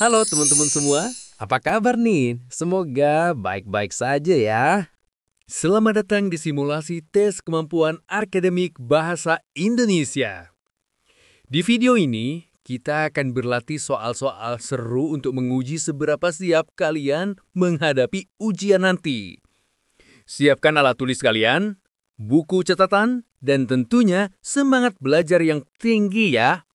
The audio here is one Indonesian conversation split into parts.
Halo teman-teman semua, apa kabar nih? Semoga baik-baik saja ya. Selamat datang di simulasi tes kemampuan akademik bahasa Indonesia. Di video ini, kita akan berlatih soal-soal seru untuk menguji seberapa siap kalian menghadapi ujian nanti. Siapkan alat tulis kalian, buku catatan, dan tentunya semangat belajar yang tinggi ya.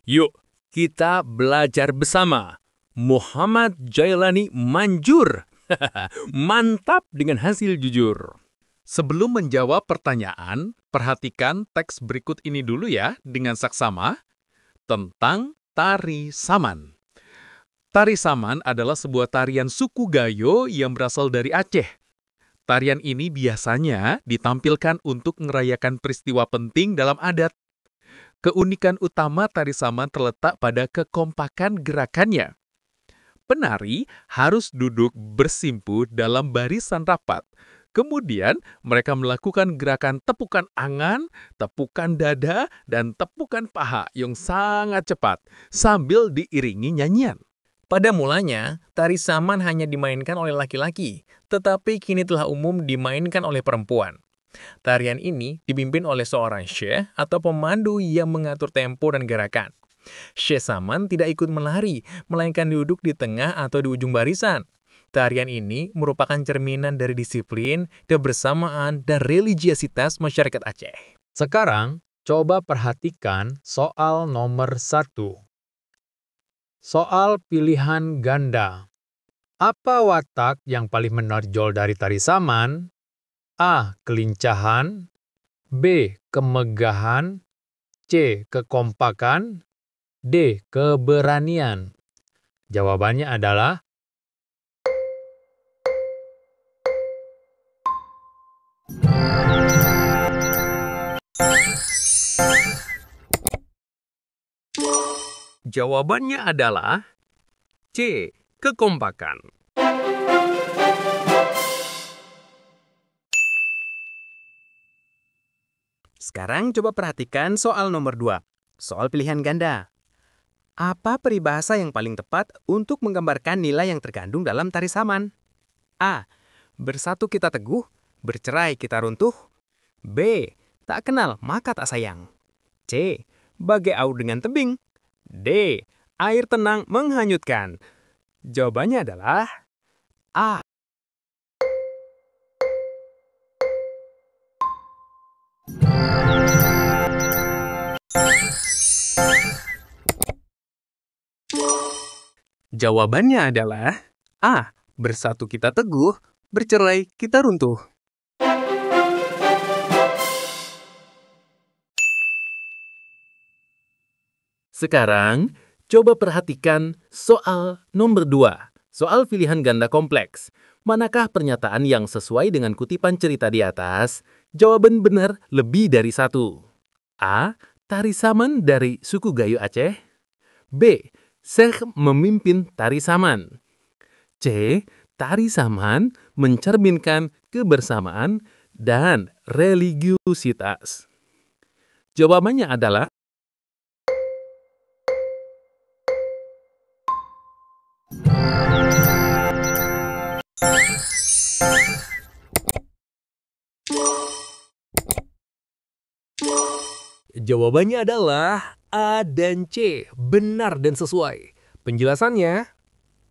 Yuk, kita belajar bersama. Muhammad Jailani Manjur. Mantap dengan hasil jujur. Sebelum menjawab pertanyaan, perhatikan teks berikut ini dulu ya dengan saksama tentang tari saman. Tari saman adalah sebuah tarian suku Gayo yang berasal dari Aceh. Tarian ini biasanya ditampilkan untuk merayakan peristiwa penting dalam adat. Keunikan utama tari saman terletak pada kekompakan gerakannya. Penari harus duduk bersimpu dalam barisan rapat. Kemudian, mereka melakukan gerakan tepukan angan, tepukan dada, dan tepukan paha yang sangat cepat sambil diiringi nyanyian. Pada mulanya, tari saman hanya dimainkan oleh laki-laki, tetapi kini telah umum dimainkan oleh perempuan. Tarian ini dipimpin oleh seorang syekh atau pemandu yang mengatur tempo dan gerakan. Syekh saman tidak ikut menari, melainkan duduk di tengah atau di ujung barisan. Tarian ini merupakan cerminan dari disiplin, kebersamaan, dan religiositas masyarakat Aceh. Sekarang, coba perhatikan soal nomor 1. Soal pilihan ganda. Apa watak yang paling menonjol dari tari saman? A. Kelincahan, B. Kemegahan, C. Kekompakan, D. Keberanian. Jawabannya adalah Jawabannya adalah C. Kekompakan. Sekarang coba perhatikan soal nomor 2, soal pilihan ganda. Apa peribahasa yang paling tepat untuk menggambarkan nilai yang terkandung dalam tari saman? A. Bersatu kita teguh, bercerai kita runtuh. B. Tak kenal maka tak sayang. C. Bagai aur dengan tebing. D. Air tenang menghanyutkan. Jawabannya adalah A. Jawabannya adalah A. Bersatu kita teguh, bercerai kita runtuh. Sekarang, coba perhatikan soal nomor 2, soal pilihan ganda kompleks. Manakah pernyataan yang sesuai dengan kutipan cerita di atas? Jawaban benar lebih dari satu. A. Tari saman dari suku Gayo Aceh. B. Syekh memimpin tari saman. C. Tari saman mencerminkan kebersamaan dan religiusitas. Jawabannya adalah Jawabannya adalah A dan C, benar dan sesuai. Penjelasannya,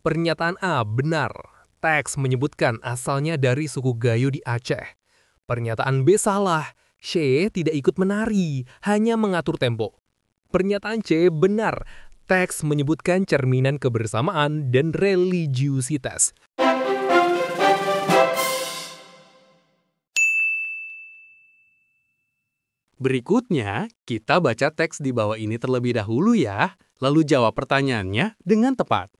pernyataan A benar. Teks menyebutkan asalnya dari suku Gayo di Aceh. Pernyataan B salah. C tidak ikut menari, hanya mengatur tempo. Pernyataan C benar. Teks menyebutkan cerminan kebersamaan dan religiusitas. berikutnya, kita baca teks di bawah ini terlebih dahulu ya, lalu jawab pertanyaannya dengan tepat.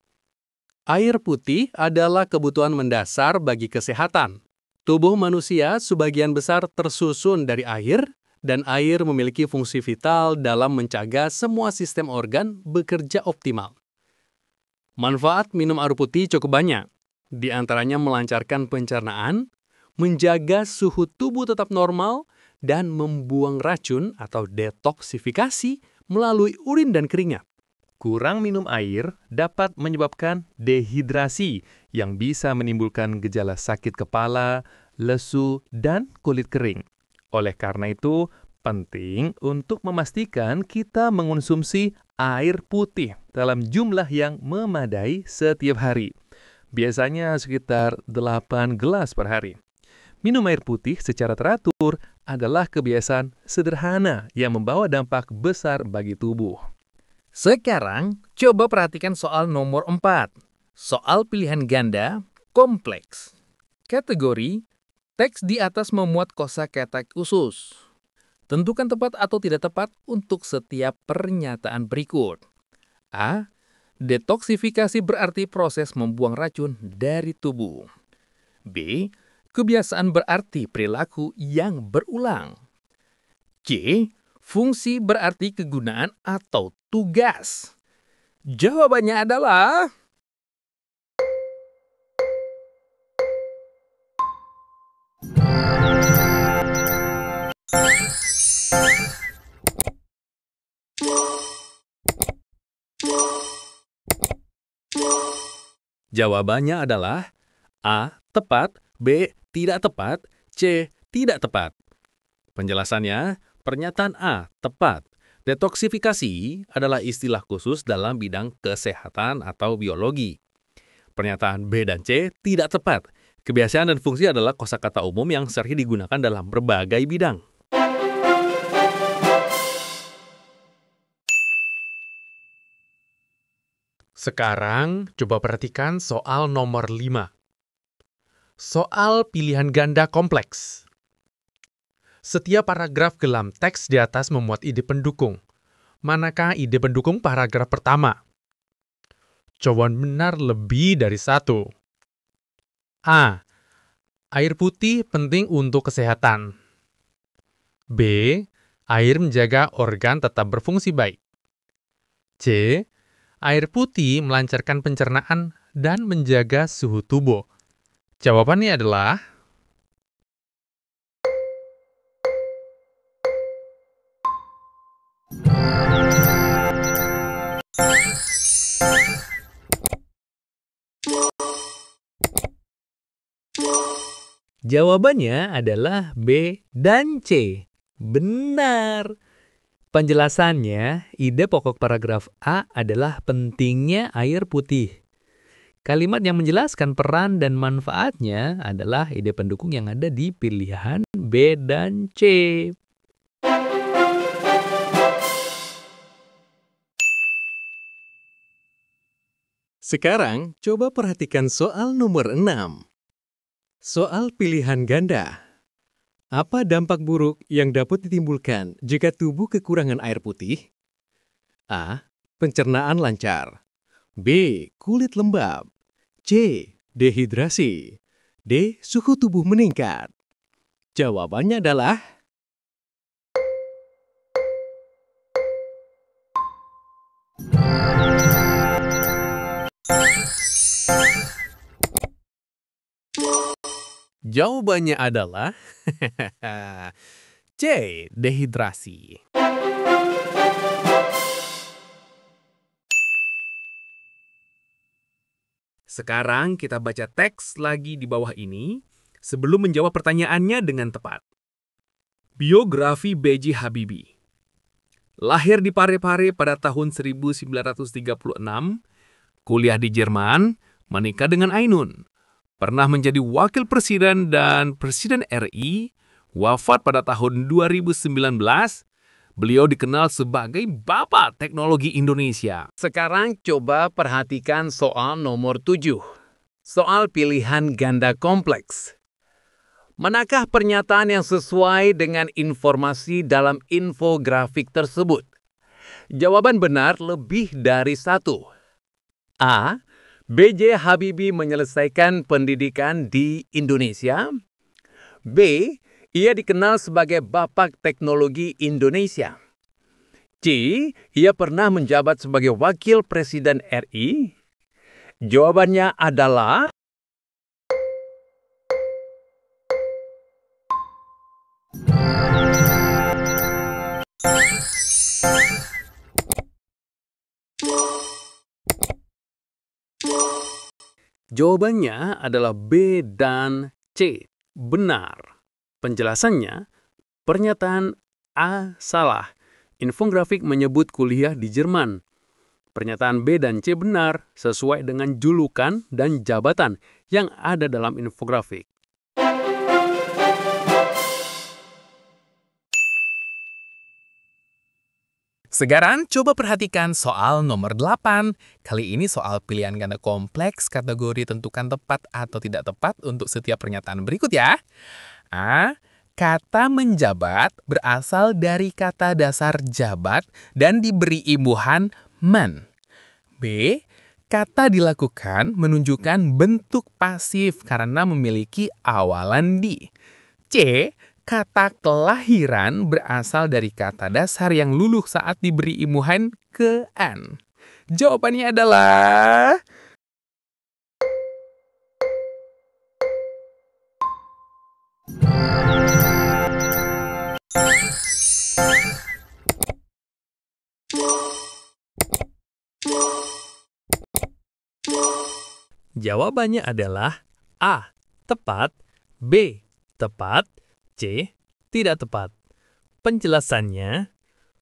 Air putih adalah kebutuhan mendasar bagi kesehatan. Tubuh manusia sebagian besar tersusun dari air, dan air memiliki fungsi vital dalam mencegah semua sistem organ bekerja optimal. Manfaat minum air putih cukup banyak, di antaranya melancarkan pencernaan, menjaga suhu tubuh tetap normal, dan membuang racun atau detoksifikasi melalui urin dan keringat. Kurang minum air dapat menyebabkan dehidrasi yang bisa menimbulkan gejala sakit kepala, lesu, dan kulit kering. Oleh karena itu, penting untuk memastikan kita mengonsumsi air putih dalam jumlah yang memadai setiap hari. Biasanya sekitar 8 gelas per hari. Minum air putih secara teratur adalah kebiasaan sederhana yang membawa dampak besar bagi tubuh. Sekarang, coba perhatikan soal nomor 4. Soal pilihan ganda kompleks. Kategori, teks di atas memuat kosakata khusus. Tentukan tepat atau tidak tepat untuk setiap pernyataan berikut. A. Detoksifikasi berarti proses membuang racun dari tubuh. B. Kebiasaan berarti perilaku yang berulang. C. Fungsi berarti kegunaan atau tugas. Jawabannya adalah Jawabannya adalah A. Tepat, B. Tidak tepat, C. Tidak tepat. Penjelasannya, pernyataan A. Tepat. Detoksifikasi adalah istilah khusus dalam bidang kesehatan atau biologi. Pernyataan B dan C tidak tepat. Kebiasaan dan fungsi adalah kosakata umum yang sering digunakan dalam berbagai bidang. Sekarang, coba perhatikan soal nomor 5. Soal pilihan ganda kompleks. Setiap paragraf dalam teks di atas memuat ide pendukung. Manakah ide pendukung paragraf pertama? Jawaban benar lebih dari satu. A. Air putih penting untuk kesehatan. B. Air menjaga organ tetap berfungsi baik. C. Air putih melancarkan pencernaan dan menjaga suhu tubuh. Jawabannya adalah Jawabannya adalah B dan C. Benar. Penjelasannya, ide pokok paragraf A adalah pentingnya air putih. Kalimat yang menjelaskan peran dan manfaatnya adalah ide pendukung yang ada di pilihan B dan C. Sekarang, coba perhatikan soal nomor 6. Soal pilihan ganda. Apa dampak buruk yang dapat ditimbulkan jika tubuh kekurangan air putih? A. Pencernaan lancar. B. Kulit lembab. C. Dehidrasi. D. Suhu tubuh meningkat. Jawabannya adalah Jawabannya adalah C. Dehidrasi. Sekarang kita baca teks lagi di bawah ini sebelum menjawab pertanyaannya dengan tepat. Biografi B.J. Habibie. Lahir di Parepare pada tahun 1936, kuliah di Jerman, menikah dengan Ainun. Pernah menjadi wakil presiden dan presiden RI, wafat pada tahun 2019. Beliau dikenal sebagai Bapak Teknologi Indonesia. Sekarang coba perhatikan soal nomor 7. Soal pilihan ganda kompleks. Manakah pernyataan yang sesuai dengan informasi dalam infografik tersebut? Jawaban benar lebih dari satu. A. B.J. Habibie menyelesaikan pendidikan di Indonesia. B. Ia dikenal sebagai Bapak Teknologi Indonesia. C. Ia pernah menjabat sebagai Wakil Presiden RI. Jawabannya adalah Jawabannya adalah B dan C, benar. Penjelasannya, pernyataan A salah. Infografik menyebut kuliah di Jerman. Pernyataan B dan C benar sesuai dengan julukan dan jabatan yang ada dalam infografik. Sekarang coba perhatikan soal nomor 8. Kali ini soal pilihan ganda kompleks kategori tentukan tepat atau tidak tepat untuk setiap pernyataan berikut ya. A. Kata menjabat berasal dari kata dasar jabat dan diberi imbuhan man. B. Kata dilakukan menunjukkan bentuk pasif karena memiliki awalan di. C. Kata kelahiran berasal dari kata dasar yang luluh saat diberi imbuhan ke an. Jawabannya adalah Jawabannya adalah A, tepat, B, tepat, C, tidak tepat. Penjelasannya,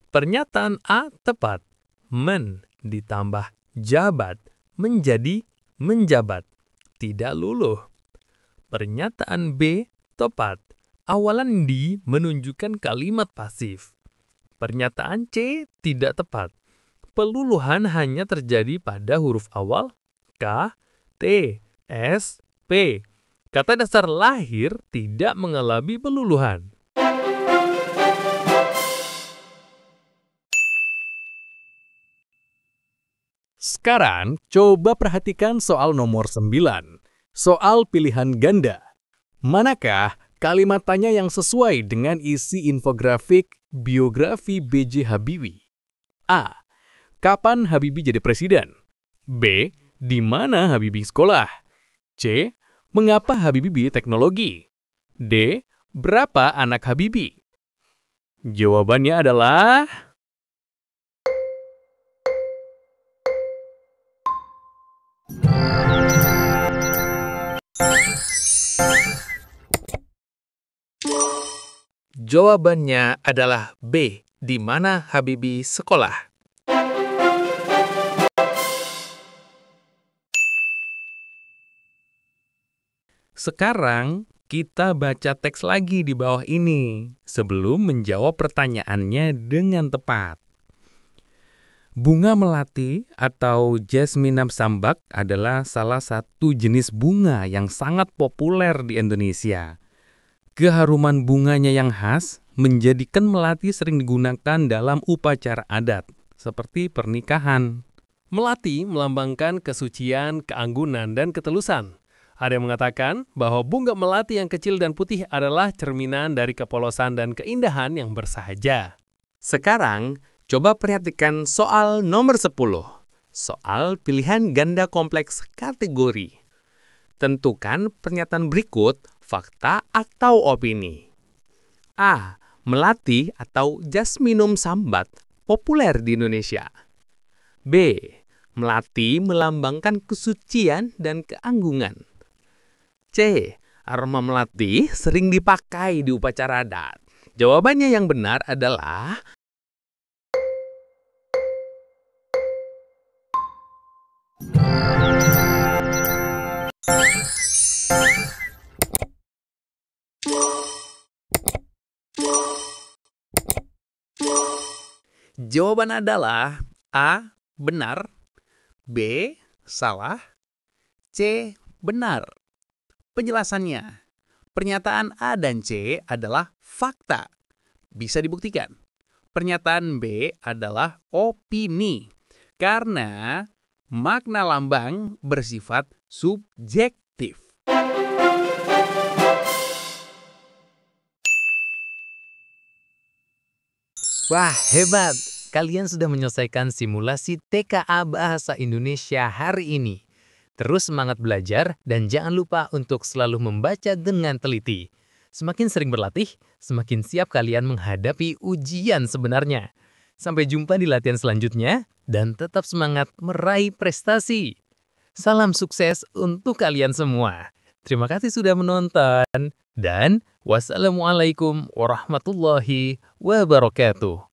pernyataan A tepat, men ditambah jabat menjadi menjabat, tidak luluh. Pernyataan B tepat, awalan di menunjukkan kalimat pasif. Pernyataan C tidak tepat, peluluhan hanya terjadi pada huruf awal K, T, S, P. Kata dasar lahir tidak mengalami peluluhan. Sekarang, coba perhatikan soal nomor 9. Soal pilihan ganda. Manakah kalimat tanya yang sesuai dengan isi infografik biografi B.J. Habibie? A. Kapan Habibie jadi presiden? B. Di mana Habibie sekolah? C. Mengapa Habibie teknologi? D. Berapa anak Habibie? Jawabannya adalah Jawabannya adalah B. Di mana Habibie sekolah? Sekarang kita baca teks lagi di bawah ini sebelum menjawab pertanyaannya dengan tepat. Bunga melati atau Jasminum sambac adalah salah satu jenis bunga yang sangat populer di Indonesia. Keharuman bunganya yang khas menjadikan melati sering digunakan dalam upacara adat, seperti pernikahan. Melati melambangkan kesucian, keanggunan, dan ketulusan. Ada yang mengatakan bahwa bunga melati yang kecil dan putih adalah cerminan dari kepolosan dan keindahan yang bersahaja. Sekarang, coba perhatikan soal nomor 10. Soal pilihan ganda kompleks kategori. Tentukan pernyataan berikut, fakta atau opini. A. Melati atau Jasminum sambac populer di Indonesia. B. Melati melambangkan kesucian dan keanggunan. C. Aroma melati sering dipakai di upacara adat. Jawabannya yang benar adalah jawaban adalah A. Benar, B. Salah, C. Benar. Penjelasannya, pernyataan A dan C adalah fakta. Bisa dibuktikan. Pernyataan B adalah opini. Karena makna lambang bersifat subjektif. Wah, hebat! Kalian sudah menyelesaikan simulasi TKA Bahasa Indonesia hari ini. Terus semangat belajar dan jangan lupa untuk selalu membaca dengan teliti. Semakin sering berlatih, semakin siap kalian menghadapi ujian sebenarnya. Sampai jumpa di latihan selanjutnya dan tetap semangat meraih prestasi. Salam sukses untuk kalian semua. Terima kasih sudah menonton, dan wassalamualaikum warahmatullahi wabarakatuh.